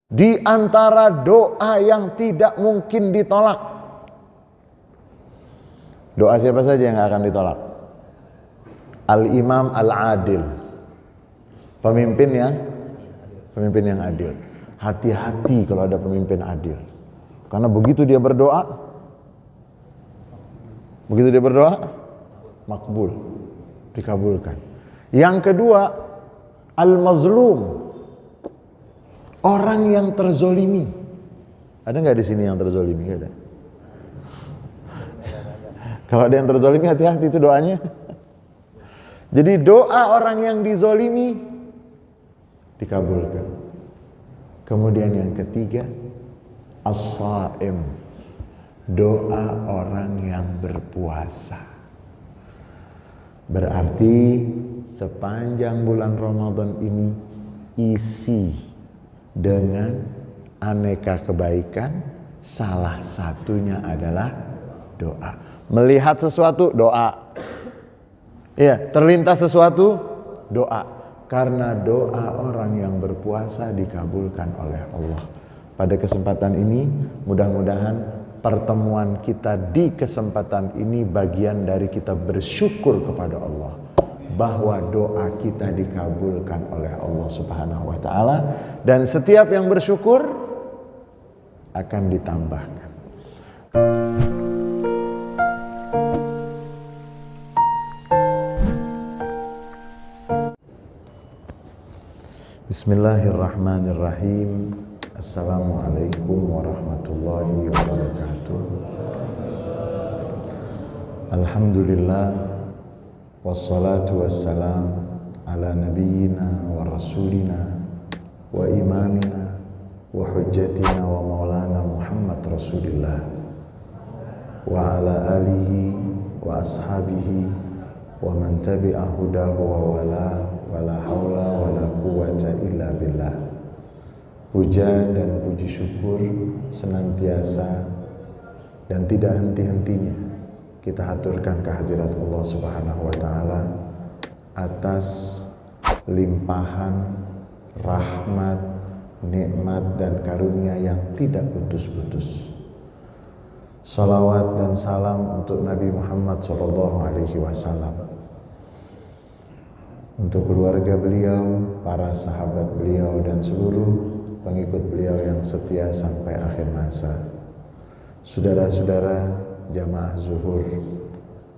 Di antara doa yang tidak mungkin ditolak. Doa siapa saja yang akan ditolak? Al-Imam Al-Adil. Pemimpin yang adil. Hati-hati kalau ada pemimpin adil. Karena begitu dia berdoa, makbul, dikabulkan. Yang kedua, Al-Mazlum. Orang yang terzolimi. Ada nggak di sini yang terzolimi? Nggak ada. Kalau ada yang terzolimi, hati-hati itu doanya. Jadi doa orang yang dizolimi dikabulkan. Kemudian yang ketiga, As-Saim. Doa orang yang berpuasa. Berarti sepanjang bulan Ramadan ini isi dengan aneka kebaikan, salah satunya adalah doa. Melihat sesuatu, doa. Ya, terlintas sesuatu, doa. Karena doa orang yang berpuasa dikabulkan oleh Allah. Pada kesempatan ini, mudah-mudahan pertemuan kita di kesempatan ini bagian dari kita bersyukur kepada Allah bahwa doa kita dikabulkan oleh Allah Subhanahu wa taala, dan setiap yang bersyukur akan ditambahkan. Bismillahirrahmanirrahim. Assalamualaikum warahmatullahi wabarakatuh. Alhamdulillah, wassalatu wassalam ala nabiyyina wa rasulina wa imamina wa hujjatina wa maulana Muhammad Rasulillah wa ala alihi wa ashabihi wa man tabi'a hudahu wa wala haula wa la quwwata illa billah. Puja dan puji syukur senantiasa dan tidak henti-hentinya kita haturkan kehadirat Allah Subhanahu wa taala atas limpahan rahmat, nikmat dan karunia yang tidak putus-putus. Salawat dan salam untuk Nabi Muhammad SAW, untuk keluarga beliau, para sahabat beliau dan seluruh pengikut beliau yang setia sampai akhir masa. Saudara-saudara jamaah zuhur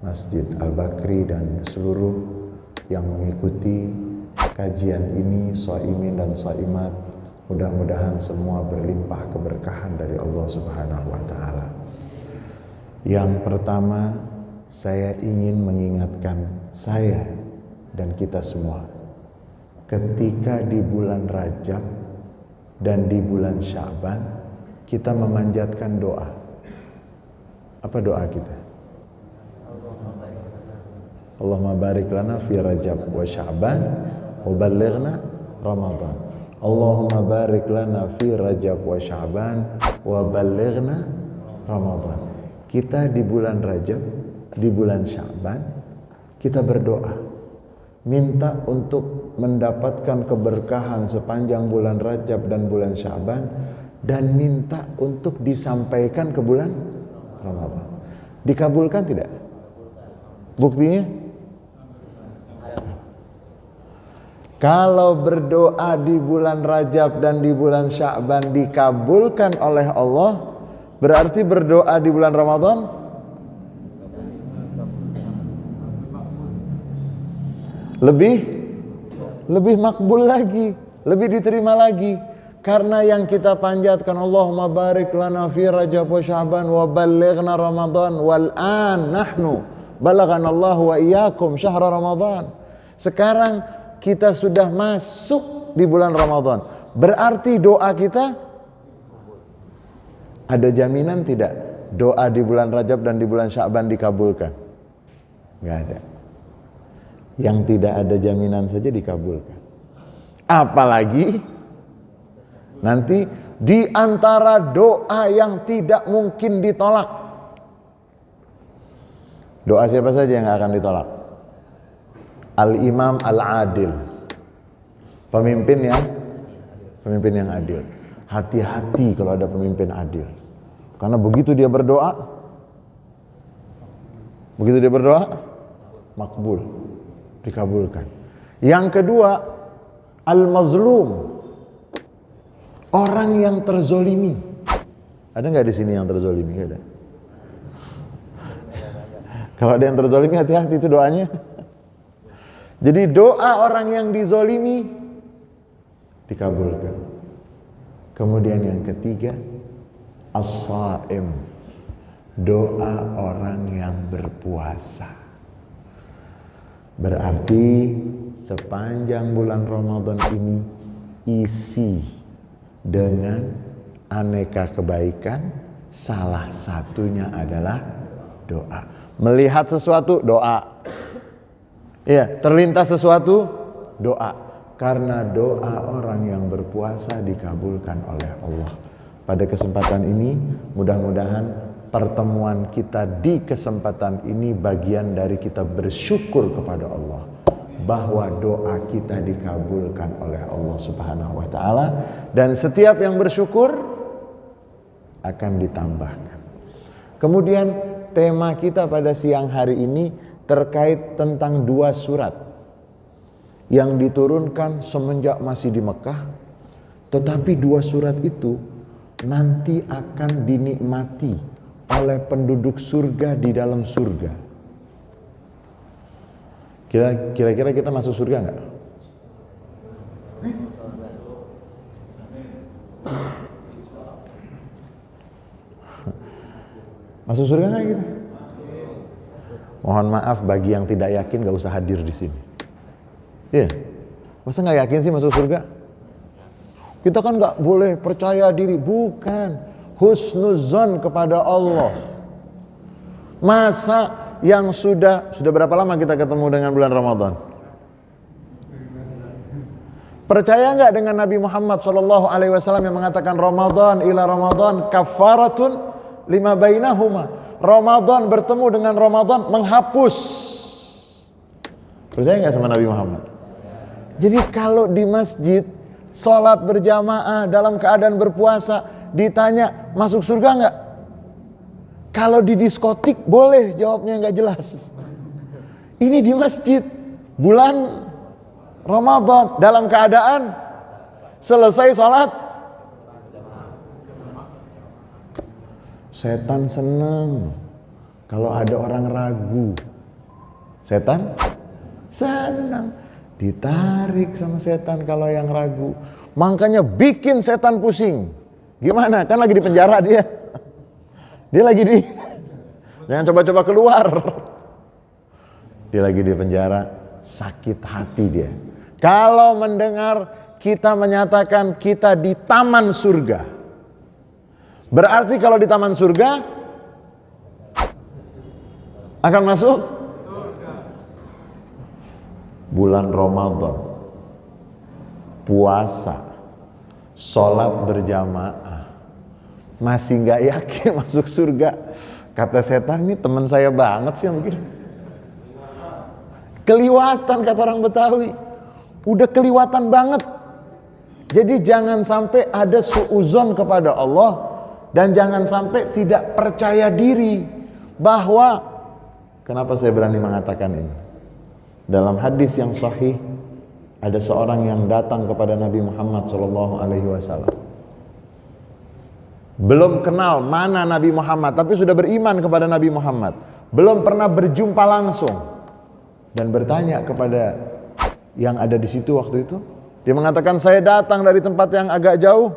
Masjid Al-Bakri dan seluruh yang mengikuti kajian ini, shaimin dan shaimat, mudah-mudahan semua berlimpah keberkahan dari Allah Subhanahu wa taala. Yang pertama, saya ingin mengingatkan saya dan kita semua, ketika di bulan Rajab dan di bulan Sya'ban kita memanjatkan doa. Apa doa kita? Allahumma barik lana fi Rajab wa Sya'ban wa ballighna Ramadan. Allahumma barik lana fi Rajab wa Sya'ban wa ballighna Ramadan. Kita di bulan Rajab, di bulan Sya'ban, kita berdoa, minta untuk mendapatkan keberkahan sepanjang bulan Rajab dan bulan Sya'ban, dan minta untuk disampaikan ke bulan Ramadan. Dikabulkan tidak? Buktinya? Kalau berdoa di bulan Rajab dan di bulan Sya'ban dikabulkan oleh Allah, berarti berdoa di bulan Ramadan lebih makbul lagi, lebih diterima lagi. Karena yang kita panjatkan, Allahumma barik lana fi Rajab wa Sya'ban wa ballighna Ramadan wal an nahnu balaghana Allah wa iyyakum syahra Ramadan. Sekarang kita sudah masuk di bulan Ramadan. Berarti doa kita ada jaminan tidak doa di bulan Rajab dan di bulan Sya'ban dikabulkan? Enggak ada. Yang tidak ada jaminan saja dikabulkan. Apalagi nanti di antara doa yang tidak mungkin ditolak. Doa siapa saja yang akan ditolak? Al-Imam Al-Adil. Pemimpin yang adil. Hati-hati kalau ada pemimpin adil. Karena begitu dia berdoa, makbul, dikabulkan. Yang kedua, al-mazlum, orang yang terzolimi. Ada nggak di sini yang terzolimi? Nggak ada. Kalau ada yang terzolimi, hati-hati itu doanya. Jadi doa orang yang dizolimi dikabulkan. Kemudian yang ketiga, as-saim, doa orang yang berpuasa. Berarti sepanjang bulan Ramadan ini isi dengan aneka kebaikan, salah satunya adalah doa. Melihat sesuatu, doa. Ya, terlintas sesuatu, doa. Karena doa orang yang berpuasa dikabulkan oleh Allah. Pada kesempatan ini, mudah-mudahan pertemuan kita di kesempatan ini bagian dari kita bersyukur kepada Allah bahwa doa kita dikabulkan oleh Allah Subhanahu wa taala, dan setiap yang bersyukur akan ditambahkan. Kemudian tema kita pada siang hari ini terkait tentang 2 surat yang diturunkan semenjak masih di Mekah, tetapi 2 surat itu nanti akan dinikmati oleh penduduk surga di dalam surga. Kira-kira kita masuk surga nggak? Masuk surga nggak kita? Mohon maaf bagi yang tidak yakin, gak usah hadir di sini. Iya, masa nggak yakin sih masuk surga? Kita kan nggak boleh percaya diri, bukan. Husnuzon kepada Allah. Masa yang sudah berapa lama kita ketemu dengan bulan Ramadan? Percaya nggak dengan Nabi Muhammad SAW yang mengatakan Ramadan ila Ramadan kafaratun lima bainahuma. Ramadan bertemu dengan Ramadan menghapus. Percaya nggak sama Nabi Muhammad? Jadi kalau di masjid sholat berjamaah dalam keadaan berpuasa, ditanya masuk surga nggak? Kalau di diskotik boleh, jawabnya nggak jelas. Ini di masjid bulan Ramadan dalam keadaan selesai sholat, setan senang kalau ada orang ragu. Setan senang ditarik sama setan kalau yang ragu. Makanya bikin setan pusing. Gimana? Kan lagi di penjara dia. Dia lagi di, jangan coba-coba keluar. Dia lagi di penjara, sakit hati dia. Kalau mendengar kita menyatakan kita di taman surga, berarti kalau di taman surga akan masuk bulan Ramadan, puasa, sholat berjamaah, masih gak yakin masuk surga. Kata setan, ini teman saya banget sih yang begini. Keliwatan kata orang Betawi, udah keliwatan banget. Jadi jangan sampai ada suuzon kepada Allah, dan jangan sampai tidak percaya diri bahwa, kenapa saya berani mengatakan ini? Dalam hadis yang sahih, ada seorang yang datang kepada Nabi Muhammad SAW. Belum kenal mana Nabi Muhammad, tapi sudah beriman kepada Nabi Muhammad. Belum pernah berjumpa langsung. Dan bertanya kepada yang ada di situ waktu itu. Dia mengatakan, saya datang dari tempat yang agak jauh.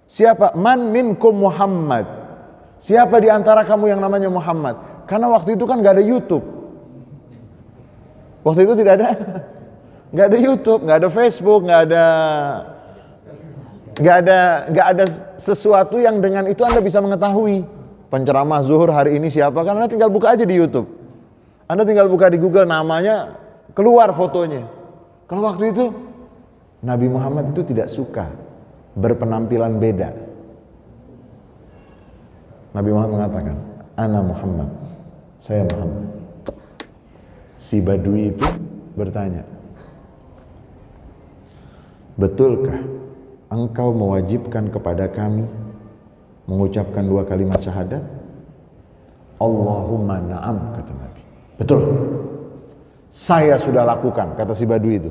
Siapa? Man minkum Muhammad. Siapa di antara kamu yang namanya Muhammad? Karena waktu itu kan gak ada YouTube. Waktu itu tidak ada YouTube, gak ada Facebook, gak ada sesuatu yang dengan itu Anda bisa mengetahui penceramah zuhur hari ini siapa. Karena Anda tinggal buka aja di YouTube. Anda tinggal buka di Google, namanya keluar fotonya. Kalau waktu itu Nabi Muhammad itu tidak suka berpenampilan beda. Nabi Muhammad mengatakan, Ana Muhammad, saya Muhammad. Si Badui itu bertanya, betulkah engkau mewajibkan kepada kami mengucapkan 2 kalimat syahadat? Allahumma na'am, kata Nabi. Betul, saya sudah lakukan, kata si Badui itu.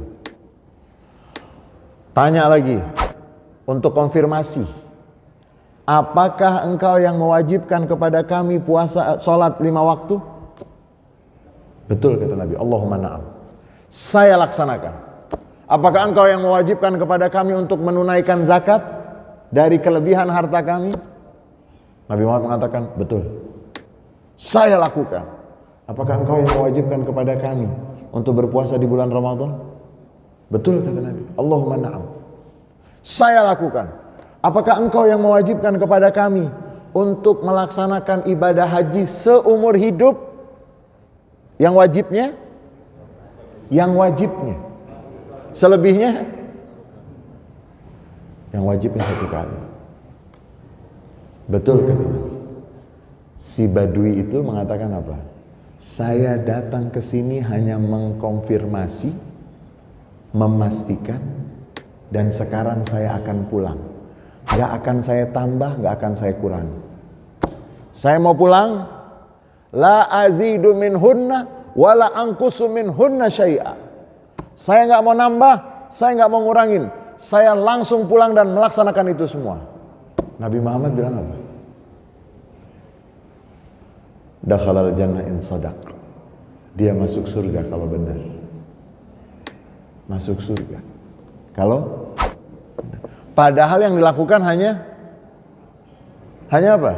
Tanya lagi untuk konfirmasi, apakah engkau yang mewajibkan kepada kami puasa, sholat 5 waktu? Betul, kata Nabi. Allahumma na'am, saya laksanakan. Apakah engkau yang mewajibkan kepada kami untuk menunaikan zakat dari kelebihan harta kami? Nabi Muhammad mengatakan, betul, saya lakukan. Apakah engkau yang mewajibkan kepada kami untuk berpuasa di bulan Ramadan? Betul, kata Nabi. Allahumma na'am, saya lakukan. Apakah engkau yang mewajibkan kepada kami untuk melaksanakan ibadah haji seumur hidup? Yang wajibnya? Yang wajibnya. Selebihnya? Yang wajibnya 1 kali. Betul, kata Nabi. Si Badui itu mengatakan apa? Saya datang ke sini hanya mengkonfirmasi, memastikan, dan sekarang saya akan pulang. Gak akan saya tambah, gak akan saya kurangi. Saya mau pulang, la azidu minhunna wala anqusu minhunna syai'a. Saya gak mau nambah, saya gak mau ngurangin. Saya langsung pulang dan melaksanakan itu semua. Nabi Muhammad bilang apa? Dakhalal jannah in sadaq. Dia masuk surga kalau benar. Masuk surga kalau padahal yang dilakukan hanya apa?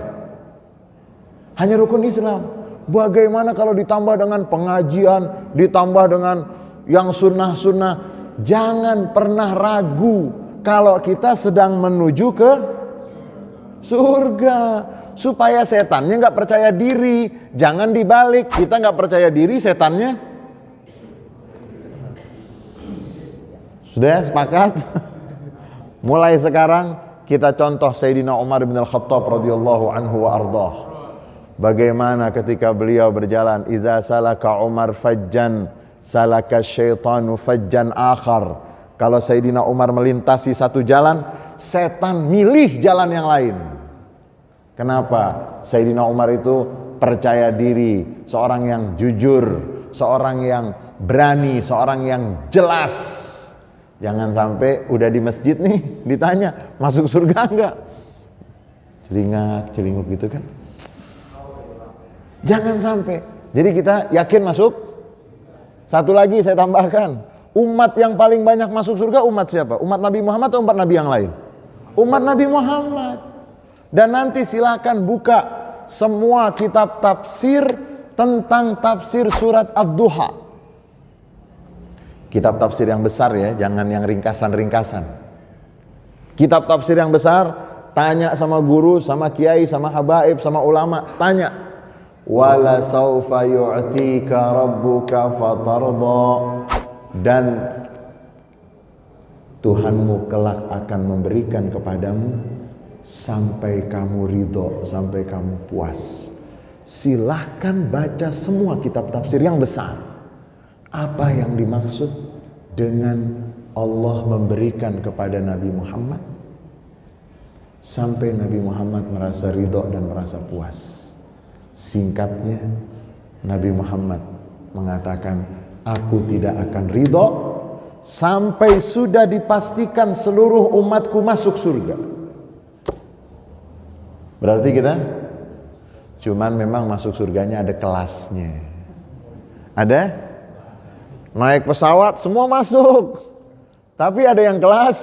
Hanya rukun Islam. Bagaimana kalau ditambah dengan pengajian, ditambah dengan yang sunnah-sunnah? Jangan pernah ragu kalau kita sedang menuju ke surga. Supaya setannya nggak percaya diri. Jangan dibalik, kita nggak percaya diri, setannya. Sudah sepakat? Mulai sekarang kita contoh Sayyidina Umar bin Al-Khattab radhiyallahu anhu wa ardhah. Bagaimana ketika beliau berjalan, iza salaka Umar fajjan salaka syaitanu fajjan akhar. Kalau Sayyidina Umar melintasi satu jalan, setan milih jalan yang lain. Kenapa? Sayyidina Umar itu percaya diri, seorang yang jujur, seorang yang berani, seorang yang jelas. Jangan sampai udah di masjid nih ditanya masuk surga enggak? Celingak gitu kan. Jangan sampai. Jadi kita yakin masuk. Satu lagi saya tambahkan, umat yang paling banyak masuk surga umat siapa? Umat Nabi Muhammad atau umat Nabi yang lain? Umat Nabi Muhammad. Dan nanti silakan buka semua kitab tafsir tentang tafsir surat Ad-Duha. Kitab tafsir yang besar ya, jangan yang ringkasan-ringkasan. Kitab tafsir yang besar, tanya sama guru, sama kiai, sama habaib, sama ulama, tanya. Wala saufa yu'tika rabbuka fatardha. Dan Tuhanmu kelak akan memberikan kepadamu sampai kamu ridho, sampai kamu puas. Silahkan baca semua kitab tafsir yang besar. Apa yang dimaksud dengan Allah memberikan kepada Nabi Muhammad sampai Nabi Muhammad merasa ridho dan merasa puas? Singkatnya, Nabi Muhammad mengatakan, aku tidak akan ridho sampai sudah dipastikan seluruh umatku masuk surga. Berarti kita cuman memang masuk surganya ada kelasnya. Ada? Naik pesawat semua masuk. Tapi ada yang kelas.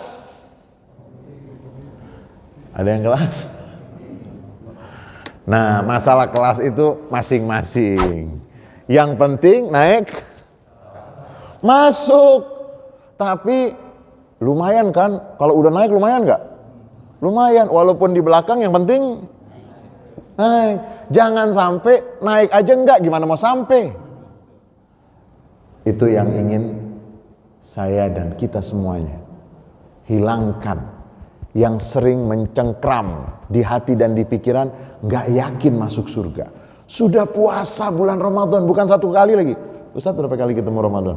Ada yang kelas. Nah, masalah kelas itu masing-masing. Yang penting naik masuk. Tapi lumayan kan? Kalau udah naik lumayan nggak? Lumayan, walaupun di belakang yang penting naik. Jangan sampai naik aja enggak, gimana mau sampai? Itu yang ingin saya dan kita semuanya hilangkan. Yang sering mencengkram di hati dan di pikiran, enggak yakin masuk surga. Sudah puasa bulan Ramadan, bukan 1 kali lagi. Ustaz berapa kali ketemu Ramadan?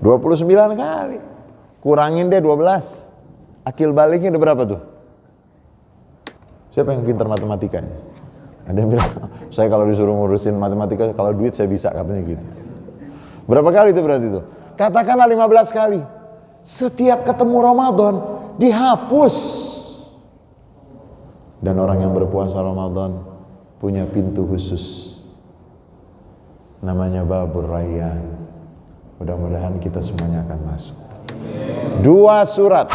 29 kali. kurangin deh 12. Akil baliknya udah berapa tuh? Siapa yang pintar matematika? Ada yang bilang, saya kalau disuruh ngurusin matematika, kalau duit saya bisa, katanya gitu. Berapa kali itu berarti itu? Katakanlah 15 kali. Setiap ketemu Ramadan, dihapus. Dan orang yang berpuasa Ramadan punya pintu khusus. Namanya Babur Rayyan. Mudah-mudahan kita semuanya akan masuk. 2 surat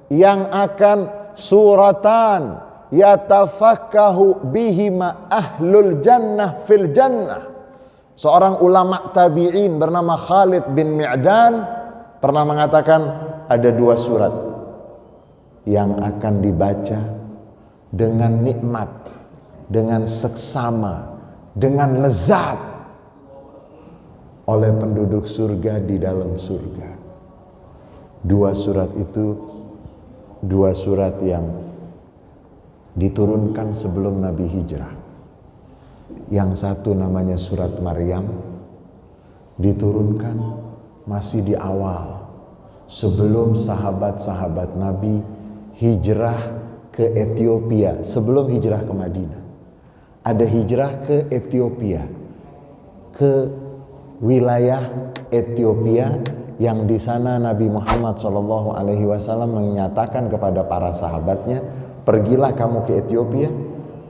yang akan suratan yatafakkahu bihima ahlul jannah fil jannah. Seorang ulama tabi'in bernama Khalid bin Mi'dan pernah mengatakan ada 2 surat yang akan dibaca dengan nikmat, dengan seksama, dengan lezat oleh penduduk surga di dalam surga. 2 surat itu 2 surat yang diturunkan sebelum Nabi hijrah. Yang satu namanya surat Maryam, diturunkan masih di awal sebelum sahabat-sahabat Nabi hijrah ke Ethiopia, sebelum hijrah ke Madinah. Ada hijrah ke Ethiopia, ke wilayah Ethiopia yang di sana Nabi Muhammad SAW menyatakan kepada para sahabatnya, pergilah kamu ke Ethiopia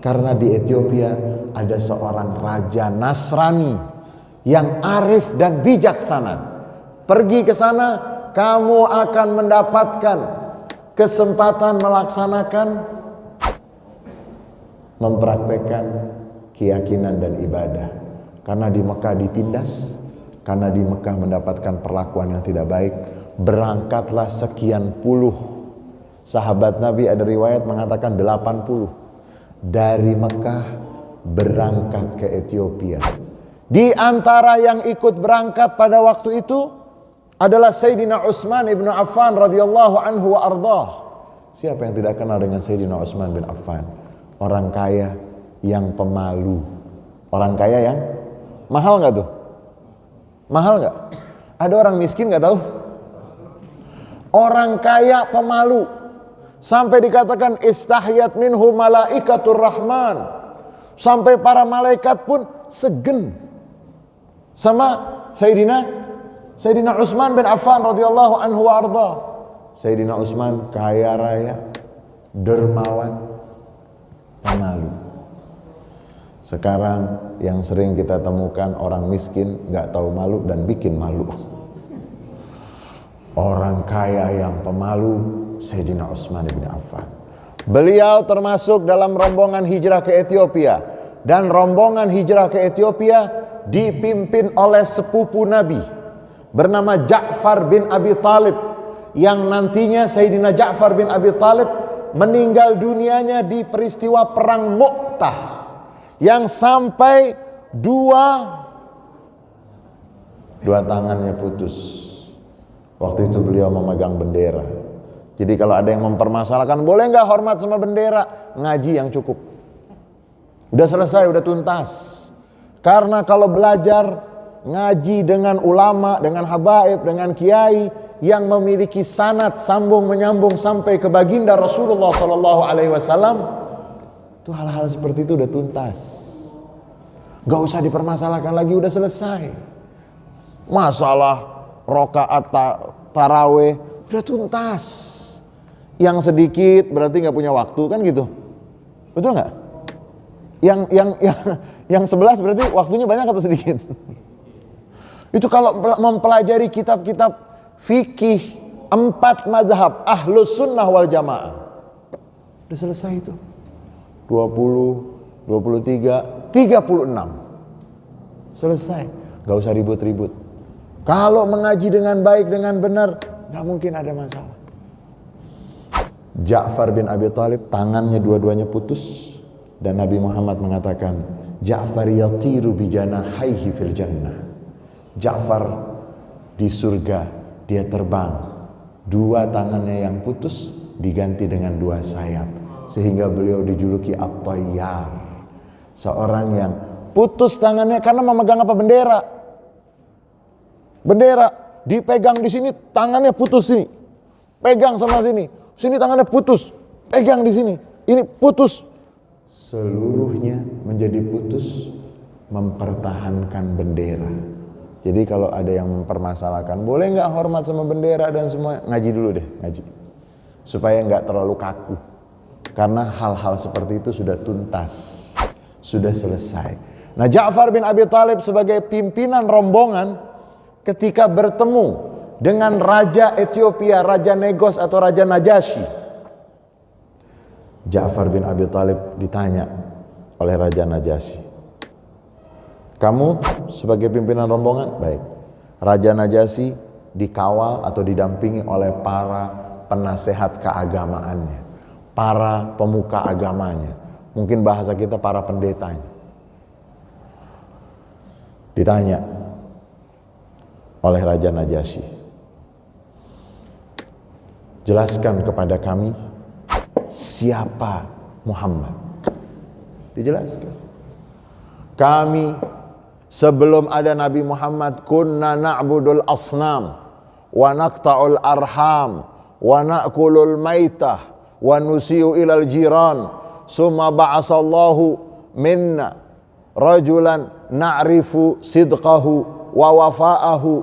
karena di Ethiopia ada seorang raja Nasrani yang arif dan bijaksana. Pergi ke sana, kamu akan mendapatkan kesempatan melaksanakan, mempraktekkan keyakinan dan ibadah. Karena di Mekah ditindas, karena di Mekah mendapatkan perlakuan yang tidak baik, berangkatlah sekian puluh sahabat Nabi, ada riwayat mengatakan 80 dari Mekah berangkat ke Ethiopia. Di antara yang ikut berangkat pada waktu itu adalah Sayyidina Utsman ibn Affan radhiyallahu anhu wa ardhah. Siapa yang tidak kenal dengan Sayyidina Utsman bin Affan? Orang kaya yang pemalu. Orang kaya yang mahal nggak tuh? Mahal nggak? Ada orang miskin nggak tahu? Orang kaya pemalu. Sampai dikatakan istahyat minhu malaikatur rahman. Sampai para malaikat pun segen sama Sayyidina Utsman bin Affan radhiyallahu anhu wa ardhah. Sayyidina Utsman kaya raya, dermawan, pemalu. Sekarang yang sering kita temukan orang miskin nggak tahu malu dan bikin malu. Orang kaya yang pemalu Sayyidina Utsman bin Affan. Beliau termasuk dalam rombongan hijrah ke Ethiopia, dan rombongan hijrah ke Ethiopia dipimpin oleh sepupu Nabi bernama Ja'far bin Abi Thalib, yang nantinya Sayyidina Ja'far bin Abi Thalib meninggal dunianya di peristiwa perang Mu'tah yang sampai dua tangannya putus. Waktu itu beliau memegang bendera. Jadi kalau ada yang mempermasalahkan, boleh nggak hormat sama bendera? Ngaji yang cukup. Udah selesai, udah tuntas. Karena kalau belajar ngaji dengan ulama, dengan habaib, dengan kiai yang memiliki sanad sambung menyambung sampai ke baginda Rasulullah SAW, itu hal-hal seperti itu udah tuntas. Gak usah dipermasalahkan lagi, udah selesai. Masalah rokaat taraweh udah tuntas. Yang sedikit berarti nggak punya waktu, kan gitu, betul nggak? Yang 11 berarti waktunya banyak atau sedikit? Itu kalau mempelajari kitab-kitab fikih 4 madhab ahlus sunnah wal jamaah, udah selesai itu. 20, 23, 36 selesai, gak usah ribut-ribut. Kalau mengaji dengan baik, dengan benar, gak mungkin ada masalah. Ja'far bin Abi Thalib tangannya dua-duanya putus, dan Nabi Muhammad mengatakan Ja'far yatiru bijanahaihi fil jannah. Ja'far di surga dia terbang, 2 tangannya yang putus diganti dengan 2 sayap, sehingga beliau dijuluki At-Tayyar, seorang yang putus tangannya karena memegang apa? Bendera dipegang di sini, tangannya putus sini. Pegang sama sini, sini tangannya putus. Pegang di sini, ini putus. Seluruhnya menjadi putus, mempertahankan bendera. Jadi kalau ada yang mempermasalahkan, boleh nggak hormat sama bendera dan semua, ngaji dulu deh, ngaji. Supaya nggak terlalu kaku. Karena hal-hal seperti itu sudah tuntas, sudah selesai. Nah, Ja'far bin Abi Thalib sebagai pimpinan rombongan ketika bertemu dengan Raja Ethiopia, Raja Negos atau Raja Najasyi. Ja'far bin Abi Thalib ditanya oleh Raja Najasyi, kamu sebagai pimpinan rombongan? Baik. Raja Najasyi dikawal atau didampingi oleh para penasehat keagamaannya, para pemuka agamanya, mungkin bahasa kita para pendetanya. Ditanya oleh Raja Najasyi, jelaskan kepada kami siapa Muhammad. Dijelaskan. Kami sebelum ada Nabi Muhammad kunna na'budul asnam wa naqta'ul arham wa na'kulul maitah wa nusiu ilal jiran summa ba'asallahu minna rajulan na'rifu sidqahu wa wafa'ahu.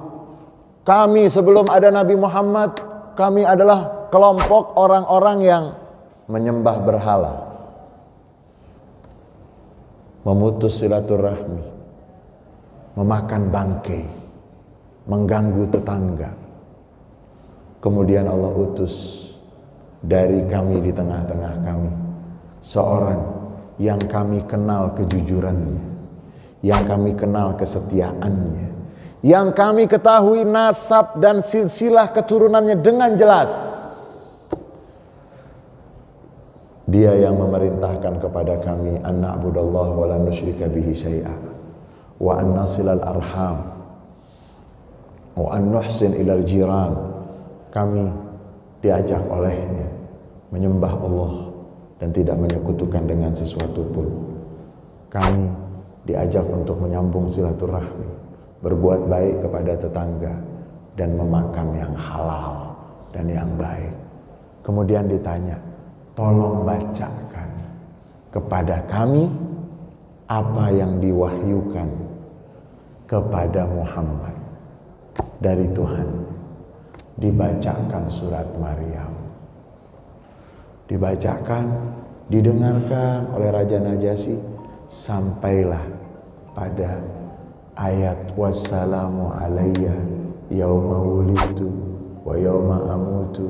Kami sebelum ada Nabi Muhammad, kami adalah kelompok orang-orang yang menyembah berhala, memutus silaturahmi, memakan bangkai, mengganggu tetangga. Kemudian Allah utus dari kami di tengah-tengah kami seorang yang kami kenal kejujurannya, yang kami kenal kesetiaannya, yang kami ketahui nasab dan silsilah keturunannya dengan jelas. Dia yang memerintahkan kepada kami an na'budallaha wa la nusyrika bihi syai'a wa an nasilal arham wa an nuhsin ilal jiran. Kami diajak olehnya menyembah Allah dan tidak menyekutukan dengan sesuatu pun. Kami diajak untuk menyambung silaturahmi, berbuat baik kepada tetangga dan memakan yang halal dan yang baik. Kemudian ditanya, tolong bacakan kepada kami apa yang diwahyukan kepada Muhammad dari Tuhan. Dibacakan surat Maryam, dibacakan, didengarkan oleh Raja Najasyi, sampailah pada ayat wassalamu alayya yauma wulidtu wa yauma amutu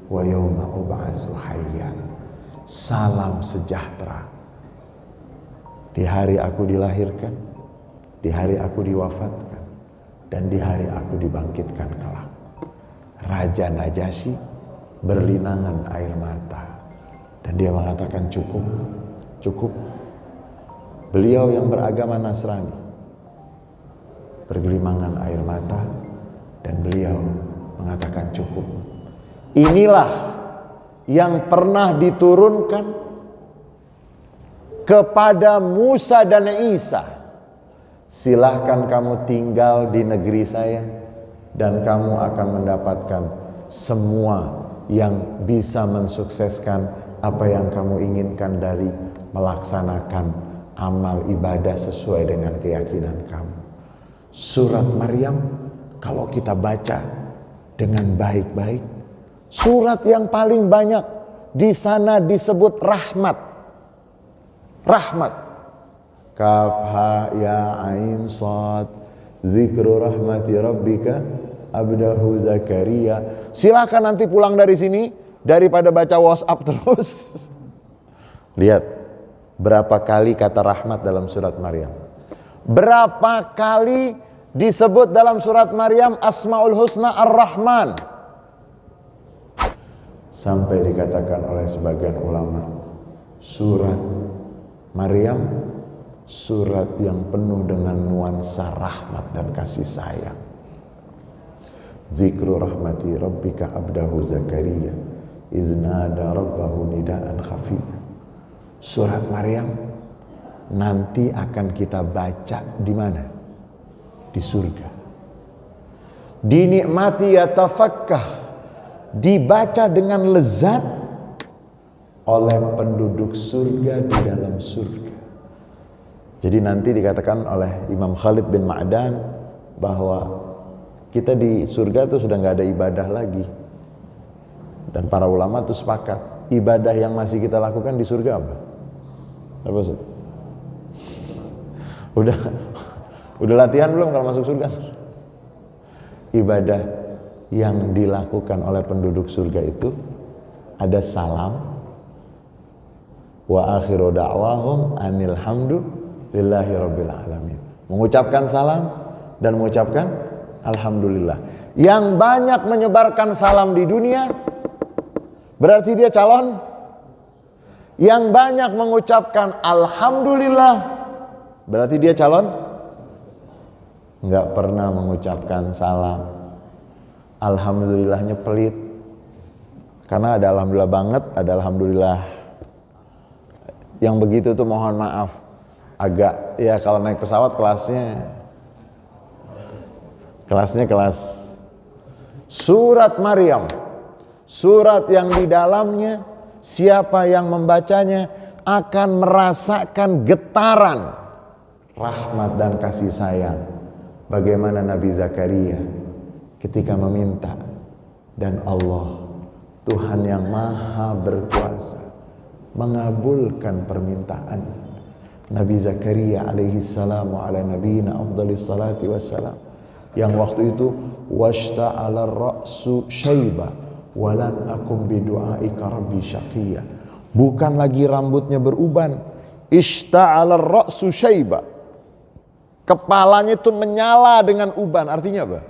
wa yauma ub'atsu hayya. Salam sejahtera di hari aku dilahirkan, di hari aku diwafatkan, dan di hari aku dibangkitkan kelak. Raja Najasyi berlinangan air mata dan dia mengatakan cukup, cukup. Beliau yang beragama Nasrani bergelimangan air mata dan beliau mengatakan cukup. Inilah yang pernah diturunkan kepada Musa dan Isa. Silahkan kamu tinggal di negeri saya dan kamu akan mendapatkan semua yang bisa mensukseskan apa yang kamu inginkan dari melaksanakan amal ibadah sesuai dengan keyakinan kamu. Surat Maryam kalau kita baca dengan baik-baik, surat yang paling banyak di sana disebut rahmat. Rahmat. Kaf ha ya ain sad zikru rahmati rabbika abdahu Zakaria. Silahkan nanti pulang dari sini, daripada baca WhatsApp terus. Lihat berapa kali kata rahmat dalam surat Maryam. Berapa kali disebut dalam surat Maryam Asmaul Husna Ar-Rahman. Sampai dikatakan oleh sebagian ulama, surat Maryam surat yang penuh dengan nuansa rahmat dan kasih sayang. Zikru rahmati rabbika abdahu Zakaria iznada rabbahu nidaan khafiyya. Surat Maryam nanti akan kita baca di mana? Di surga. dinikmati yatafakkah, dibaca dengan lezat oleh penduduk surga di dalam surga. Jadi nanti dikatakan oleh Imam Khalid bin Ma'dan bahwa kita di surga tuh sudah nggak ada ibadah lagi. Dan para ulama tuh sepakat, ibadah yang masih kita lakukan di surga apa? Apa Ustaz? Udah latihan belum kalau masuk surga? Ibadah yang dilakukan oleh penduduk surga itu ada salam, wa akhiru da'wahum anil hamdulillahi rabbil alamin. Mengucapkan salam dan mengucapkan alhamdulillah. Yang banyak menyebarkan salam di dunia berarti dia calon. Yang banyak mengucapkan alhamdulillah berarti dia calon. Enggak pernah mengucapkan salam, alhamdulillahnya pelit. Karena ada alhamdulillah banget, ada alhamdulillah yang begitu tuh mohon maaf, agak ya kalau naik pesawat kelasnya kelas surat Maryam, surat yang di dalamnya siapa yang membacanya akan merasakan getaran rahmat dan kasih sayang. Bagaimana Nabi Zakaria ketika meminta, dan Allah Tuhan yang maha berkuasa mengabulkan permintaan Nabi Zakaria alaihi salamu ala nabiyina afdalis salati wassalam, yang waktu itu washta'ala ra'su syaiba walam akum bidu'aika rabbi syaqiyya. Bukan lagi rambutnya beruban, ishta'ala ra'su syaiba, kepalanya itu menyala dengan uban. Artinya apa?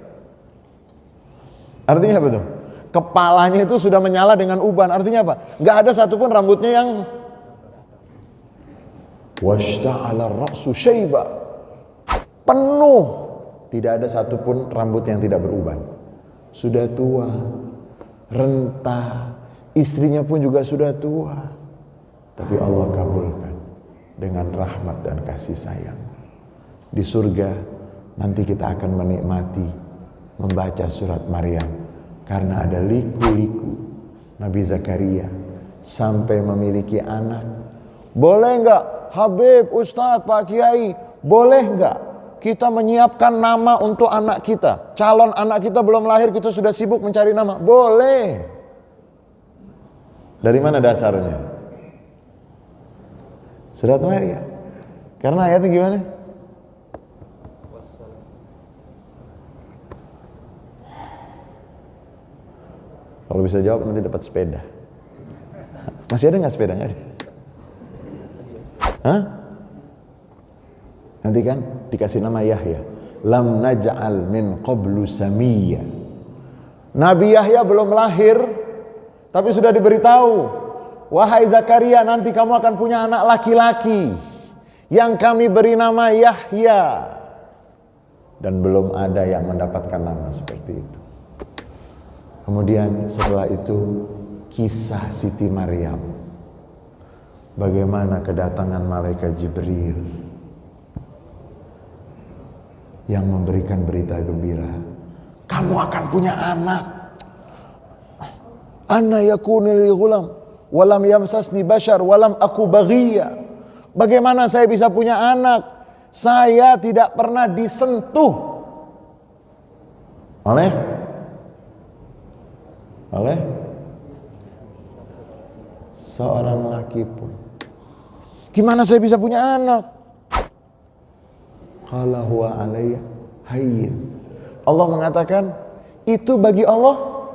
Artinya apa tuh? Kepalanya itu sudah menyala dengan uban. Artinya apa? Gak ada satupun rambutnya yang washta'ala ra'su syaiba, penuh, tidak ada satupun rambut yang tidak beruban. Sudah tua, renta, istrinya pun juga sudah tua, tapi Allah kabulkan dengan rahmat dan kasih sayang. Di surga nanti kita akan menikmati membaca surat Maryam, karena ada liku-liku Nabi Zakaria sampai memiliki anak. Boleh enggak Habib, Ustadz, Pak Kiai, boleh enggak kita menyiapkan nama untuk anak kita? Calon anak kita belum lahir, kita sudah sibuk mencari nama. Boleh. Dari mana dasarnya? Surat Maryam. Karena ayatnya gimana? Kalau bisa jawab nanti dapat sepeda. Masih ada nggak sepedanya? Hah? Nanti kan dikasih nama Yahya. Lam naj'al min qablu samiyya. Nabi Yahya belum lahir, tapi sudah diberitahu, wahai Zakaria, nanti kamu akan punya anak laki-laki yang kami beri nama Yahya. Dan belum ada yang mendapatkan nama seperti itu. Kemudian setelah itu kisah Siti Maryam, bagaimana kedatangan malaikat Jibril yang memberikan berita gembira, kamu akan punya anak. Anna yakunu li ghulam walam yamsasni bashar walam aku baghiya. Bagaimana saya bisa punya anak? Saya tidak pernah disentuh oleh seorang laki pun. Gimana saya bisa punya anak? Qala huwa alayya hayyin. Allah mengatakan itu bagi Allah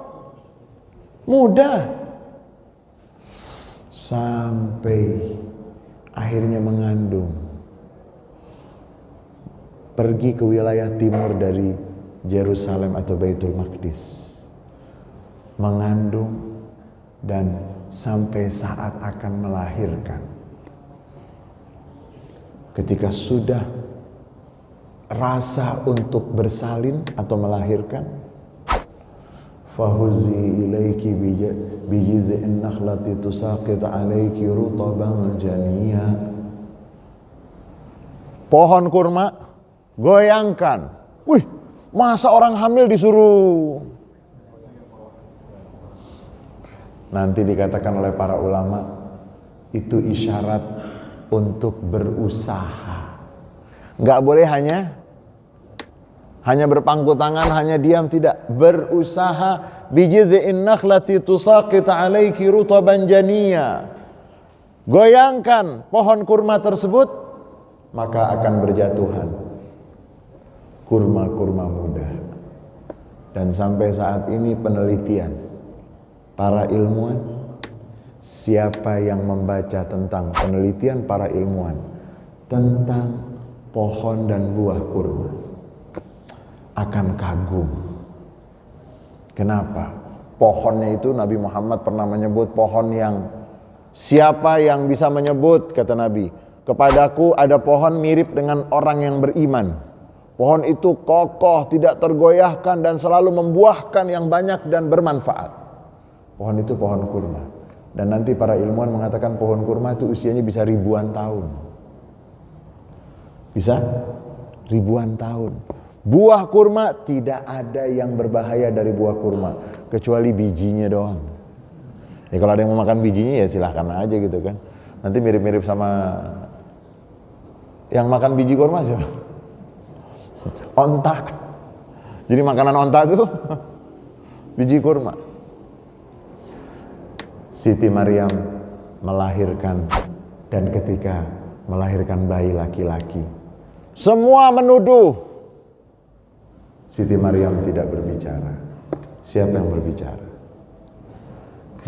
mudah. Sampai akhirnya mengandung. Pergi ke wilayah timur dari Yerusalem atau Baitul Maqdis. Mengandung dan sampai saat akan melahirkan. Ketika sudah rasa untuk bersalin atau melahirkan, fahuzi ilaiki bijiz'in nakhlati tusaqit alaiki rutaban janiyya. Pohon kurma goyangkan. Wih, Masa orang hamil disuruh? Nanti dikatakan oleh para ulama, itu isyarat untuk berusaha. Nggak boleh hanya berpangku tangan, hanya diam, tidak. Berusaha. Bijiz'in nakhlati tusaqit 'alaiki rutaban janiyya. Goyangkan pohon kurma tersebut, maka akan berjatuhan kurma-kurma muda. Dan sampai saat ini penelitian para ilmuwan, siapa yang membaca tentang penelitian para ilmuwan tentang pohon dan buah kurma akan kagum. Kenapa? Pohonnya itu Nabi Muhammad pernah menyebut pohon yang, siapa yang bisa menyebut, kata Nabi, kepadaku ada pohon mirip dengan orang yang beriman. Pohon itu kokoh, tidak tergoyahkan dan selalu membuahkan yang banyak dan bermanfaat. Pohon itu pohon kurma. Dan nanti para ilmuwan mengatakan pohon kurma itu usianya bisa ribuan tahun. Bisa ribuan tahun. Buah kurma tidak ada yang berbahaya dari buah kurma kecuali bijinya doang. Ya kalau ada yang mau makan bijinya ya silahkan aja gitu kan. Nanti mirip-mirip sama yang makan biji kurma siapa? Onta. Jadi makanan onta itu biji kurma. Siti Maryam melahirkan, dan ketika melahirkan bayi laki-laki, semua menuduh. Siti Maryam tidak berbicara. Siapa yang berbicara?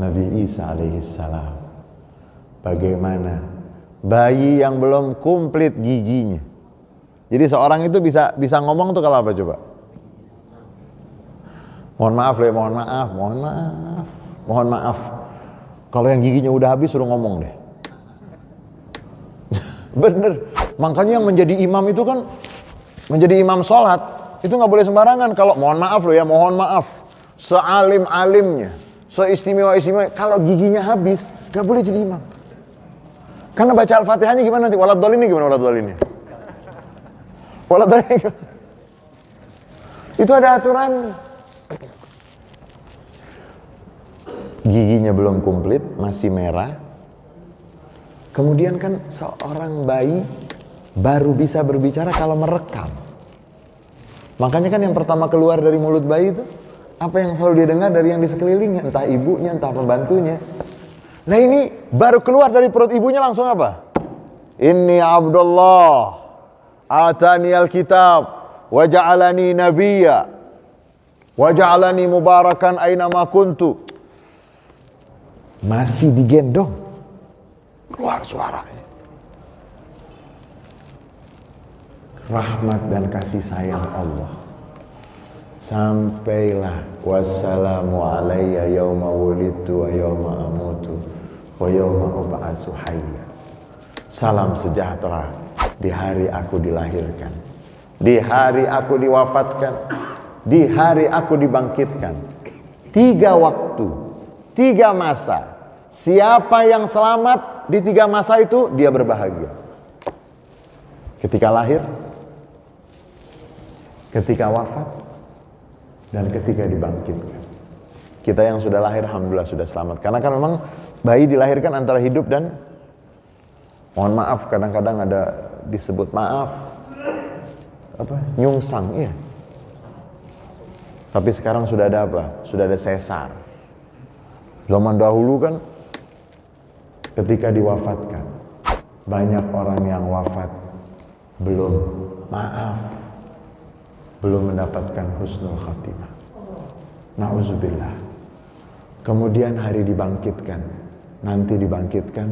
Nabi Isa alaihissalam. Bagaimana bayi yang belum komplit giginya. Jadi seorang itu bisa ngomong tuh kalau apa coba? Mohon maaf ya, mohon maaf. Kalau yang giginya udah habis suruh ngomong deh. Bener. Makanya yang menjadi imam itu kan, menjadi imam sholat itu nggak boleh sembarangan. Kalau mohon maaf loh ya, mohon maaf. Sealim-alimnya, seistimewa-istimewa, kalau giginya habis nggak boleh jadi imam. Karena baca Al-Fatihahnya gimana nanti? Waladhdallin gimana waladhdallinnya? Waladhdallin. Itu ada aturan. Giginya belum komplit, masih merah. Kemudian kan seorang bayi baru bisa berbicara kalau merekam. Makanya kan yang pertama keluar dari mulut bayi itu apa yang selalu dia dengar dari yang di sekelilingnya, entah ibunya, entah pembantunya. Nah ini baru keluar dari perut ibunya langsung apa? Inni Abdullah atani alkitab wa ja'alani nabiyya wa ja'alani mubarakan aina ma kuntu. Masih digendong, keluar suaranya. Rahmat dan kasih sayang Allah. Sampailah wassalamu alayya yawma wulidtu wa yawma amutu wa yawma ub'atsu hayya. Salam sejahtera di hari aku dilahirkan, di hari aku diwafatkan, di hari aku dibangkitkan. 3 waktu, 3 masa. Siapa yang selamat di 3 masa itu, dia berbahagia. Ketika lahir, ketika wafat, dan ketika dibangkitkan. Kita yang sudah lahir alhamdulillah sudah selamat. Karena kan memang bayi dilahirkan antara hidup dan, mohon maaf, kadang-kadang ada disebut maaf nyungsang, iya. Tapi sekarang sudah ada apa? Sudah ada sesar. Zaman dahulu kan ketika diwafatkan, banyak orang yang wafat belum maaf, belum mendapatkan husnul khatimah. Nauzubillah. Kemudian hari dibangkitkan, nanti dibangkitkan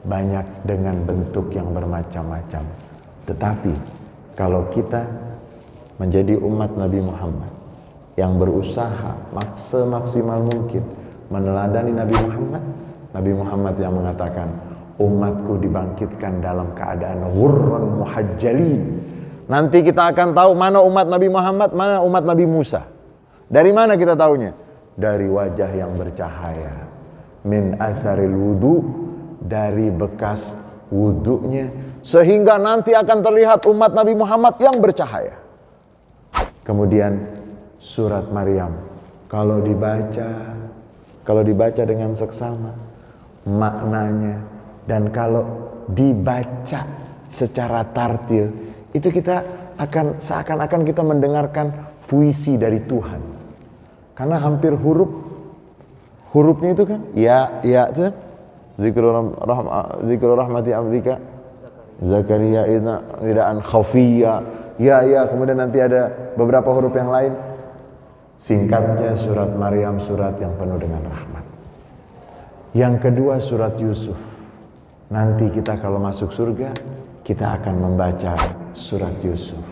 banyak dengan bentuk yang bermacam-macam. Tetapi kalau kita menjadi umat Nabi Muhammad yang berusaha semaksimal mungkin meneladani Nabi Muhammad, Nabi Muhammad yang mengatakan umatku dibangkitkan dalam keadaan ghurran muhajjalin. Nanti kita akan tahu mana umat Nabi Muhammad, mana umat Nabi Musa. Dari mana kita tahunya? Dari wajah yang bercahaya. Min atharil wudu, dari bekas wudunya, sehingga nanti akan terlihat umat Nabi Muhammad yang bercahaya. Kemudian surat Maryam, kalau dibaca dengan seksama maknanya, dan kalau dibaca secara tartil, itu kita akan seakan-akan kita mendengarkan puisi dari Tuhan. Karena hampir hurufnya itu kan ya itu zikru rahmati abdika Zakaria idna nidaan khafiyya, ya, kemudian nanti ada beberapa huruf yang lain. Singkatnya surat Maryam surat yang penuh dengan rahmat. Yang kedua surat Yusuf. Nanti kita kalau masuk surga, kita akan membaca surat Yusuf.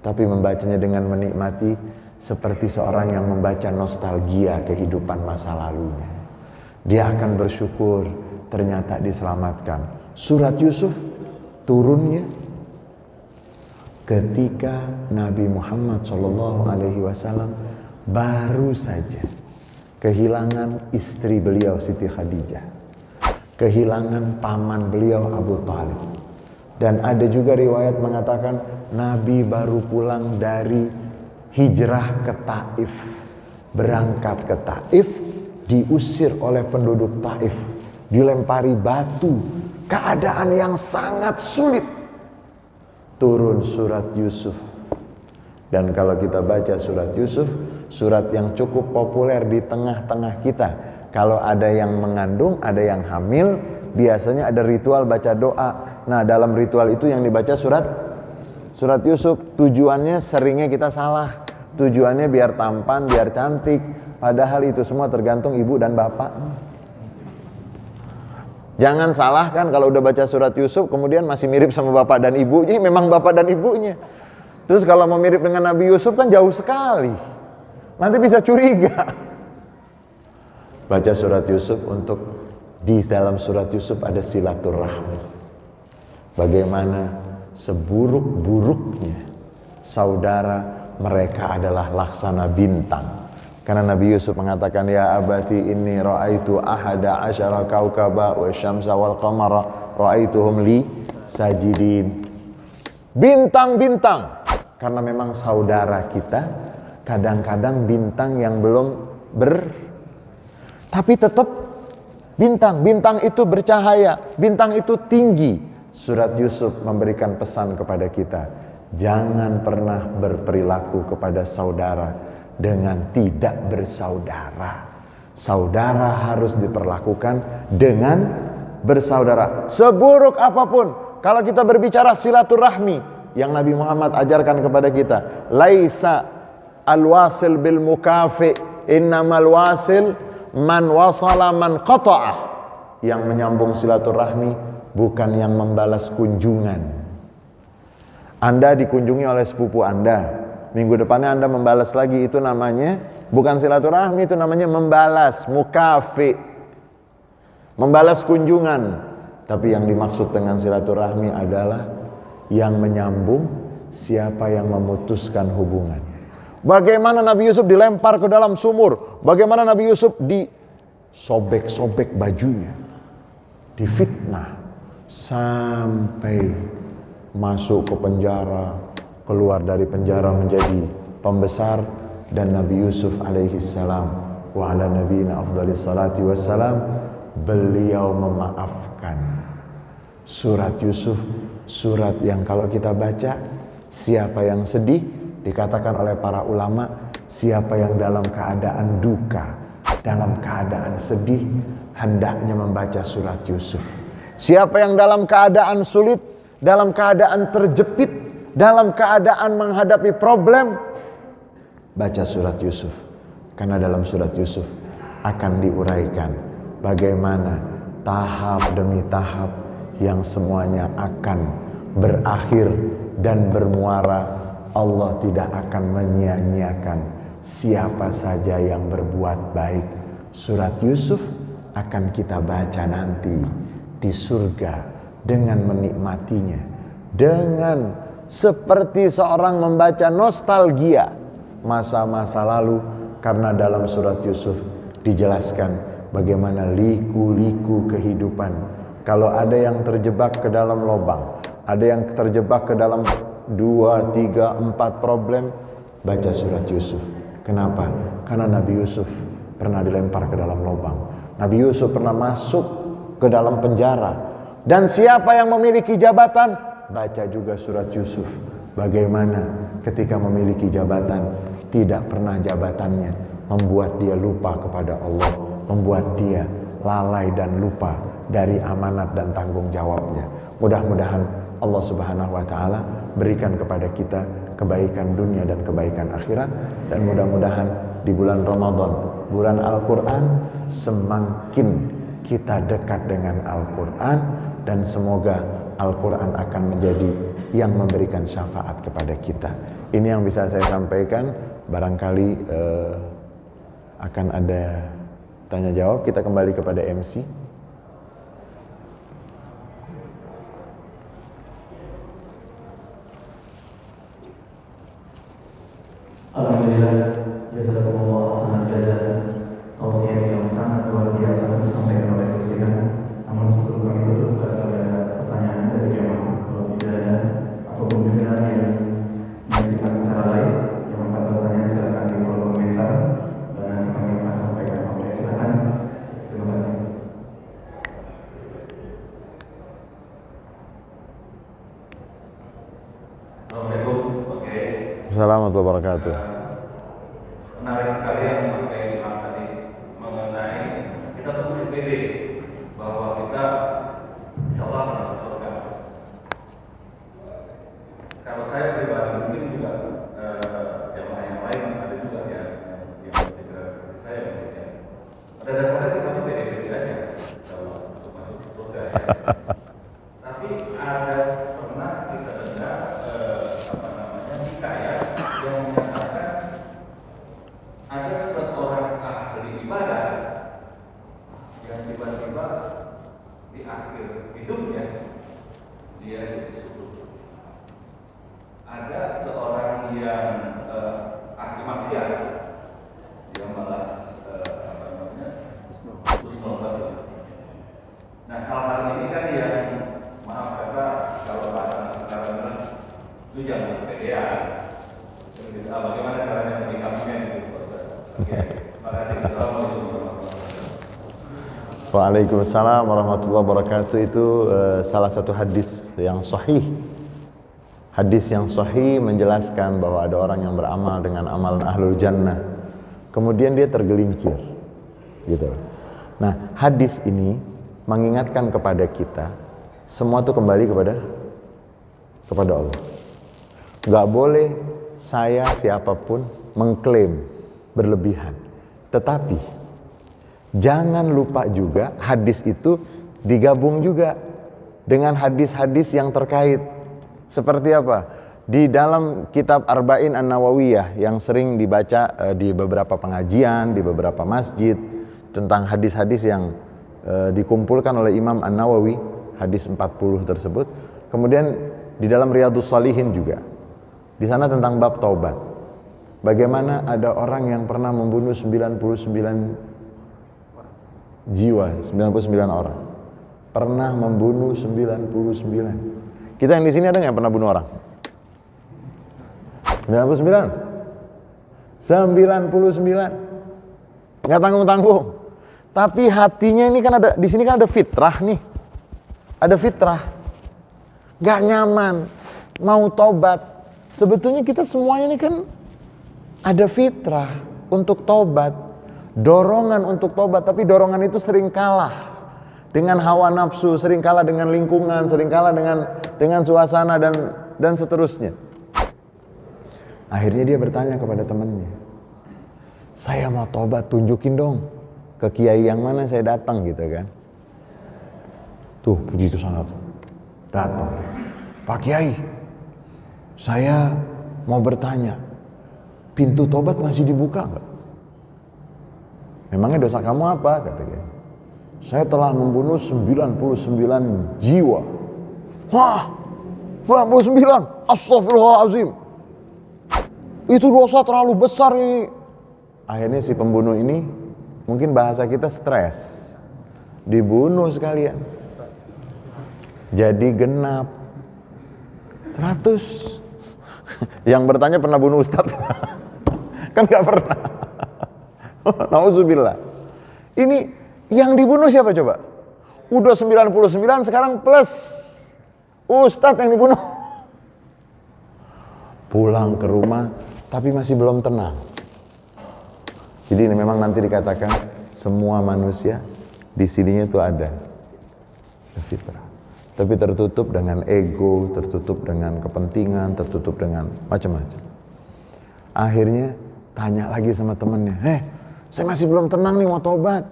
Tapi membacanya dengan menikmati, seperti seorang yang membaca nostalgia kehidupan masa lalunya. Dia akan bersyukur ternyata diselamatkan. Surat Yusuf turunnya ketika Nabi Muhammad SAW baru saja kehilangan istri beliau Siti Khadijah, kehilangan paman beliau Abu Talib. Dan ada juga riwayat mengatakan Nabi baru pulang dari hijrah ke Taif, berangkat ke Taif, diusir oleh penduduk Taif, dilempari batu, keadaan yang sangat sulit. Turun surat Yusuf. Dan kalau kita baca surat Yusuf, surat yang cukup populer di tengah-tengah kita. Kalau ada yang mengandung, ada yang hamil, biasanya ada ritual baca doa. Nah, dalam ritual itu yang dibaca surat Yusuf. Tujuannya seringnya kita salah. Tujuannya biar tampan, biar cantik. Padahal itu semua tergantung ibu dan bapak. Jangan salahkan kalau udah baca surat Yusuf kemudian masih mirip sama bapak dan ibunya. Memang bapak dan ibunya. Terus kalau mau mirip dengan Nabi Yusuf kan jauh sekali. Nanti bisa curiga. Baca surat Yusuf untuk di dalam surat Yusuf ada silaturahmi. Bagaimana seburuk-buruknya saudara, mereka adalah laksana bintang. Karena Nabi Yusuf mengatakan, ya abati inni ra'aitu ahada asyara kaukaba wa syamsa wal qamara ra'aituhum li sajidin. Bintang-bintang. Karena memang saudara kita kadang-kadang bintang yang belum tapi tetap bintang itu bercahaya, bintang itu tinggi. Surat Yusuf memberikan pesan kepada kita, jangan pernah berperilaku kepada saudara dengan tidak bersaudara. Saudara harus diperlakukan dengan bersaudara. Seburuk apapun, kalau kita berbicara silaturahmi yang Nabi Muhammad ajarkan kepada kita, laisa alwasil bil mukafi, innamal wasil man wasala man qata'ah. Yang menyambung silaturahmi bukan yang membalas kunjungan. Anda dikunjungi oleh sepupu Anda, minggu depannya Anda membalas lagi, itu namanya bukan silaturahmi, itu namanya membalas, mukafi, membalas kunjungan. Tapi yang dimaksud dengan silaturahmi adalah yang menyambung, siapa yang memutuskan hubungan. Bagaimana Nabi Yusuf dilempar ke dalam sumur, bagaimana Nabi Yusuf disobek-sobek bajunya, difitnah sampai masuk ke penjara, keluar dari penjara menjadi pembesar. Dan Nabi Yusuf alaihi salam wa ala nabiyina afdhalis salati wassalam, beliau memaafkan. Surat Yusuf, surat yang kalau kita baca, siapa yang sedih, dikatakan oleh para ulama, siapa yang dalam keadaan duka, dalam keadaan sedih, hendaknya membaca surat Yusuf. Siapa yang dalam keadaan sulit, dalam keadaan terjepit, dalam keadaan menghadapi problem, baca surat Yusuf. Karena dalam surat Yusuf akan diuraikan bagaimana tahap demi tahap yang semuanya akan berakhir dan bermuara. Allah tidak akan menyia-nyiakan siapa saja yang berbuat baik. Surat Yusuf akan kita baca nanti di surga dengan menikmatinya, dengan seperti seorang membaca nostalgia masa-masa lalu. Karena dalam surat Yusuf dijelaskan bagaimana liku-liku kehidupan. Kalau ada yang terjebak ke dalam lubang, ada yang terjebak ke dalam 2, 3, 4 problem, baca surat Yusuf. Kenapa? Karena Nabi Yusuf pernah dilempar ke dalam lubang. Nabi Yusuf pernah masuk ke dalam penjara. Dan siapa yang memiliki jabatan? Baca juga surat Yusuf. Bagaimana ketika memiliki jabatan, tidak pernah jabatannya membuat dia lupa kepada Allah, membuat dia lalai dan lupa dari amanat dan tanggung jawabnya. Mudah-mudahan Allah Subhanahu wa taala berikan kepada kita kebaikan dunia dan kebaikan akhirat, dan mudah-mudahan di bulan Ramadan, bulan Al-Qur'an, semakin kita dekat dengan Al-Qur'an, dan semoga Al-Qur'an akan menjadi yang memberikan syafaat kepada kita. Ini yang bisa saya sampaikan. Barangkali akan ada tanya jawab. Kita kembali kepada MC. Alhamdulillah, jazakumullah sangat jazak. Tausiah yang sangat luar biasa disampaikan oleh kita. Namun sebelum kami tutup, ada pertanyaan dari jamaah. Kalau tidak ada ataupun juga yang menyaksikan secara live yang akan bertanya, silakan di kolom komentar dan nanti kami akan sampaikan. Oke, silakan. Terima kasih. Assalamualaikum. Oke. Assalamualaikum warahmatullahi wabarakatuh. Menarik sekali yang memakai Imam tadi mengenai kita perlu pede bahwa kita insyaallah masuk surga. Kalau saya pribadi mungkin juga jamaah yang lain ada juga yang juga saya mungkin. Pada dasarnya sih kami pede aja kalau untuk masuk surga ya. Tapi ada pernah kita dengar hikayat yang menyatakan ada seorang ahli ibadah yang tiba-tiba di akhir hidupnya dia jadi surga. Ada seorang yang ahli maksiat, dia malah husnul khotimah. Nah, hal-hal ini kan yang maaf kata kalau bahasa sekarang bilang itu jangan kepedean. Bagaimana caranya menyikapinya gitu, Ustaz? Oke, terima kasih. Assalamualaikum warahmatullahi wabarakatuh. Waalaikumsalam warahmatullahi wabarakatuh. Itu salah satu hadis yang sahih. Hadis yang sahih menjelaskan bahwa ada orang yang beramal dengan amalan ahlul jannah, kemudian dia tergelincir, gitu. Nah, hadis ini mengingatkan kepada kita semua itu kembali kepada Allah. Gak boleh saya siapapun mengklaim berlebihan. Tetapi jangan lupa juga hadis itu digabung juga dengan hadis-hadis yang terkait. Seperti apa? Di dalam kitab Arba'in An-Nawawiyah yang sering dibaca di beberapa pengajian, di beberapa masjid, tentang hadis-hadis yang dikumpulkan oleh Imam An-Nawawi, hadis 40 tersebut. Kemudian di dalam Riyadhus Shalihin juga. Di sana tentang bab taubat. Bagaimana ada orang yang pernah membunuh 99 jiwa, 99 orang. Pernah membunuh 99. Kita yang di sini ada nggak yang pernah bunuh orang? 99. Nggak tanggung-tanggung. Tapi hatinya ini kan ada, di sini kan ada fitrah nih. Ada fitrah. Nggak nyaman, mau tobat. Sebetulnya kita semuanya ini kan ada fitrah untuk tobat, dorongan untuk tobat, tapi dorongan itu sering kalah dengan hawa nafsu, sering kalah dengan lingkungan, sering kalah dengan suasana dan seterusnya. Akhirnya dia bertanya kepada temannya, saya mau tobat, tunjukin dong ke kiai yang mana saya datang, gitu kan. Tuh pergi ke sana tuh, datang, Pak Kiai, saya mau bertanya, pintu tobat masih dibuka nggak? Memangnya dosa kamu apa? Kata dia. Saya telah membunuh 99 jiwa. Wah, 99, astagfirullahaladzim. Itu dosa terlalu besar ini. Akhirnya si pembunuh ini, mungkin bahasa kita stres, dibunuh sekalian. Jadi genap 100. Yang bertanya pernah bunuh ustadz. Kan gak pernah. Nauzubillah. Ini yang dibunuh siapa coba? Udah 99 sekarang plus ustadz yang dibunuh. Pulang ke rumah tapi masih belum tenang. Jadi ini memang nanti dikatakan semua manusia di sininya itu ada fitrah. Tapi tertutup dengan ego, tertutup dengan kepentingan, tertutup dengan macam-macam. Akhirnya tanya lagi sama temennya, saya masih belum tenang nih mau tobat.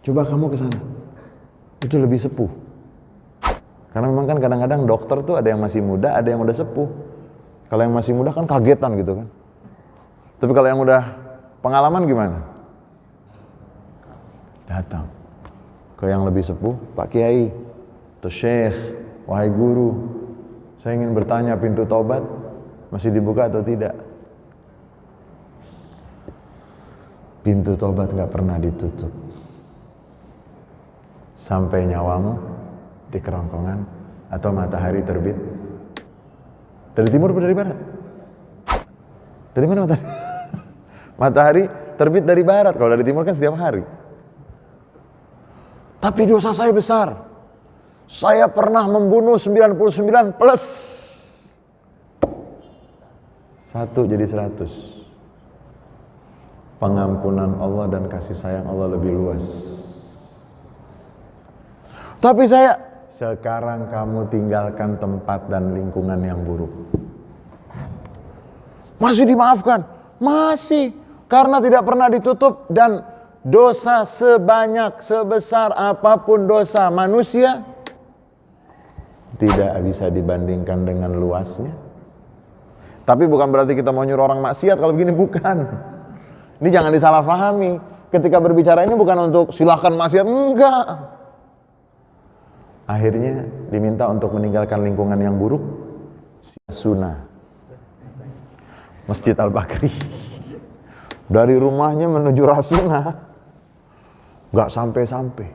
Coba kamu ke sana. Itu lebih sepuh. Karena memang kan kadang-kadang dokter tuh ada yang masih muda, ada yang udah sepuh. Kalau yang masih muda kan kagetan gitu kan. Tapi kalau yang udah pengalaman gimana? Datang ke yang lebih sepuh, Pak Kiai, atau Syekh, wahai guru, saya ingin bertanya pintu taubat masih dibuka atau tidak? Pintu taubat gak pernah ditutup sampai nyawamu di kerongkongan atau matahari terbit dari timur atau dari barat? Dari mana matahari? Matahari terbit dari barat. Kalau dari timur kan setiap hari. Tapi dosa saya besar. Saya pernah membunuh 99 plus 1 jadi 100. Pengampunan Allah dan kasih sayang Allah lebih luas. Tapi sekarang kamu tinggalkan tempat dan lingkungan yang buruk. Masih dimaafkan? Masih. Karena tidak pernah ditutup dan dosa sebanyak, sebesar apapun dosa manusia tidak bisa dibandingkan dengan luasnya. Tapi bukan berarti kita mau nyuruh orang maksiat kalau begini, bukan. Ini jangan disalahpahami. Ketika berbicara ini bukan untuk silahkan maksiat, enggak. Akhirnya diminta untuk meninggalkan lingkungan yang buruk. Sunnah Masjid Al-Bakri. Dari rumahnya menuju Rasuna, enggak sampai-sampai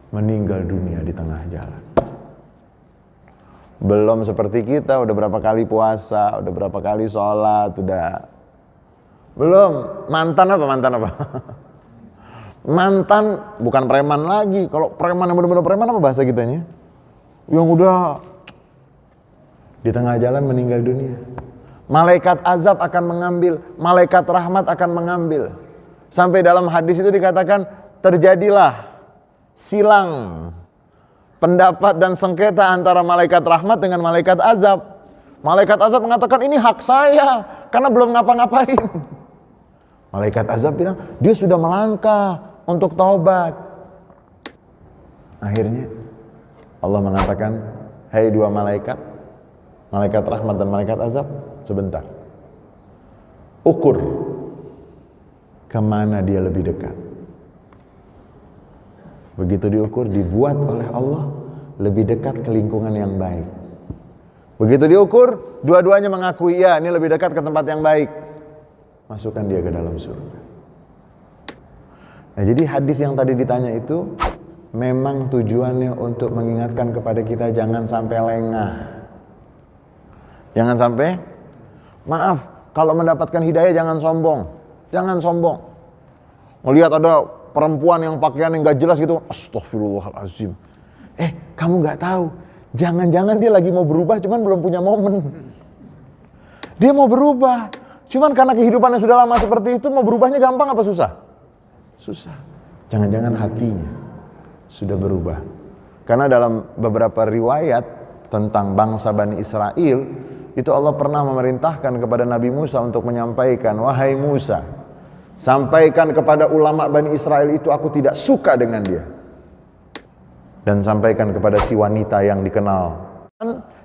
meninggal dunia di tengah jalan. Belum seperti kita, udah berapa kali puasa, udah berapa kali sholat, udah belum mantan apa? Mantan bukan preman lagi. Kalau preman yang benar-benar preman apa bahasa kitanya? Yang udah di tengah jalan meninggal dunia. Malaikat azab akan mengambil, malaikat rahmat akan mengambil. Sampai dalam hadis itu dikatakan terjadilah silang pendapat dan sengketa antara malaikat rahmat dengan malaikat azab. Malaikat azab mengatakan ini hak saya karena belum ngapa-ngapain. Malaikat azab bilang dia sudah melangkah untuk taubat. Akhirnya Allah mengatakan, hai dua malaikat, malaikat rahmat dan malaikat azab, sebentar. Ukur kemana dia lebih dekat. Begitu diukur, dibuat oleh Allah lebih dekat ke lingkungan yang baik. Begitu diukur, dua-duanya mengakui, ya ini lebih dekat ke tempat yang baik. Masukkan dia ke dalam surga. Nah, jadi hadis yang tadi ditanya itu memang tujuannya untuk mengingatkan kepada kita jangan sampai lengah. Jangan sampai, maaf, kalau mendapatkan hidayah jangan sombong. Jangan sombong. Melihat ada perempuan yang pakaian yang gak jelas gitu, astagfirullahalazim. Kamu gak tahu, jangan-jangan dia lagi mau berubah cuman belum punya momen. Dia mau berubah, cuman karena kehidupannya sudah lama seperti itu, mau berubahnya gampang apa susah? Susah. Jangan-jangan hatinya sudah berubah. Karena dalam beberapa riwayat tentang bangsa Bani Israel, itu Allah pernah memerintahkan kepada Nabi Musa untuk menyampaikan, wahai Musa, sampaikan kepada ulama Bani Israel itu aku tidak suka dengan dia. Dan sampaikan kepada si wanita yang dikenal.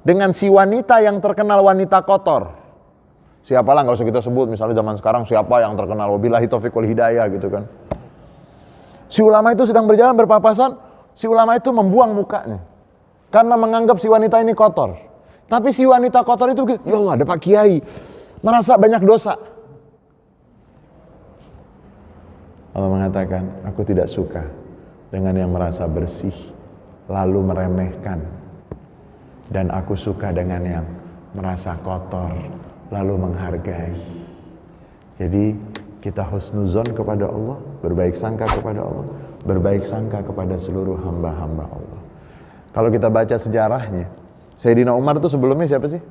Dengan si wanita yang terkenal wanita kotor. Siapalah, gak usah kita sebut, misalnya zaman sekarang siapa yang terkenal, wabillahi taufiq wal hidayah gitu kan. Si ulama itu sedang berjalan berpapasan, si ulama itu membuang mukanya. Karena menganggap si wanita ini kotor. Tapi si wanita kotor itu begitu, ya Allah ada Pak Kiai, merasa banyak dosa. Allah mengatakan, aku tidak suka dengan yang merasa bersih lalu meremehkan, dan aku suka dengan yang merasa kotor lalu menghargai. Jadi kita husnuzon kepada Allah, berbaik sangka kepada Allah, berbaik sangka kepada seluruh hamba-hamba Allah. Kalau kita baca sejarahnya, Sayyidina Umar itu sebelumnya siapa sih?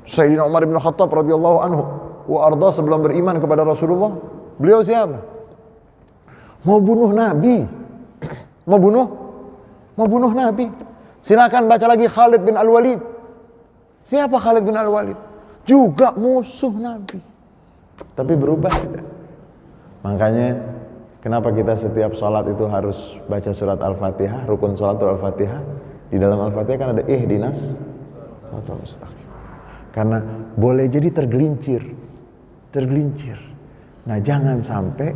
Sayyidina Umar bin Khattab radhiyallahu anhu wa arda, sebelum beriman kepada Rasulullah, beliau siapa? Mau bunuh Nabi. Mau bunuh Nabi. Silakan baca lagi Khalid bin Al-Walid. Siapa Khalid bin Al-Walid? Juga musuh Nabi. Tapi berubah tidak? Makanya kenapa kita setiap sholat itu harus baca surat Al-Fatihah, rukun sholat Al-Fatihah. Di dalam Al-Fatihah kan ada ihdinas shiratal mustaqim. Karena boleh jadi tergelincir. Nah, jangan sampai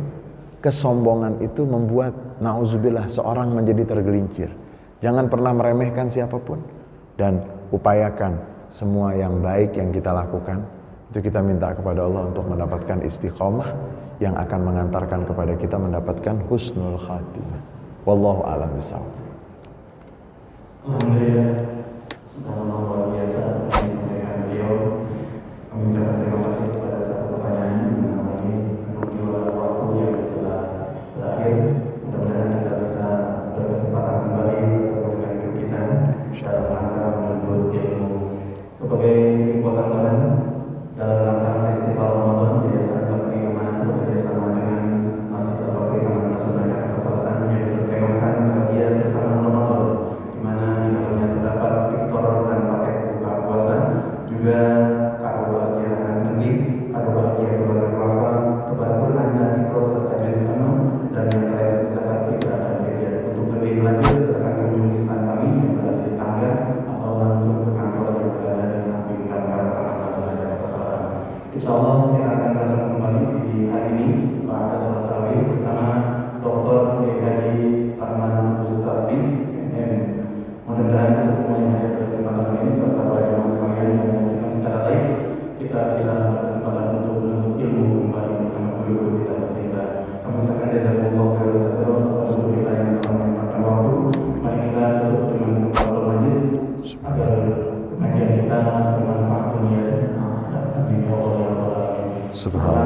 kesombongan itu membuat nauzubillah seorang menjadi tergelincir. Jangan pernah meremehkan siapapun, dan upayakan semua yang baik yang kita lakukan itu kita minta kepada Allah untuk mendapatkan istiqomah yang akan mengantarkan kepada kita mendapatkan husnul khatimah. Wallahu a'lam bishawab. Alhamdulillah, subhanallah, luar biasa yang disampaikan beliau. Kami ucapkan terima kasih kepada satu pertanyaan mengenai menunjukkan waktu yang telah berakhir. Mudah-mudahan kita bisa berkesempatan kembali dengan kita dalam rangka menuntut ilmu. Sebagai kekuatan Tuhan dalam rangka festival Ramadan, Yayasan Bakri Amanah bekerjasama dengan Masjid Bakri Amanah Sunnah Jakarta Selatan yang bertemakan bahagia bersama Ramadan, di mana di dalamnya terdapat iftar dan paket buka puasa, juga kado bahagia anak negeri, kado bahagia keluarga keluarga, tebar Quran dan ikros serta juz amal, dan yang terakhir zakat fitrah dan fidyah. Untuk lebih lanjut silakan kunjungi stand kami yang berada di tangga atau langsung ke kantor yang berada di samping kantor Amanah Sunnah Jakarta Selatan. Insyaallah kita akan bertemu kembali di hari ini pada sholat tarawih bersama Dr. Haji Arman Ustaz bin MM. Mudah-mudahan kita semua yang hadir pada kesempatan ini serta para jemaah sekalian yang menyaksikan secara live, kita bisa berkesempatan untuk menuntut ilmu kembali bersama guru kita tercinta. Kami ucapkan jazakumullah khairan katsiran atas guru kita yang telah menyempatkan waktu. Mari kita tutup dengan kafaratul majlis agar pengajian kita bermanfaat dunia dan akhirat. Amin ya rabbal alamin. Subhanallah.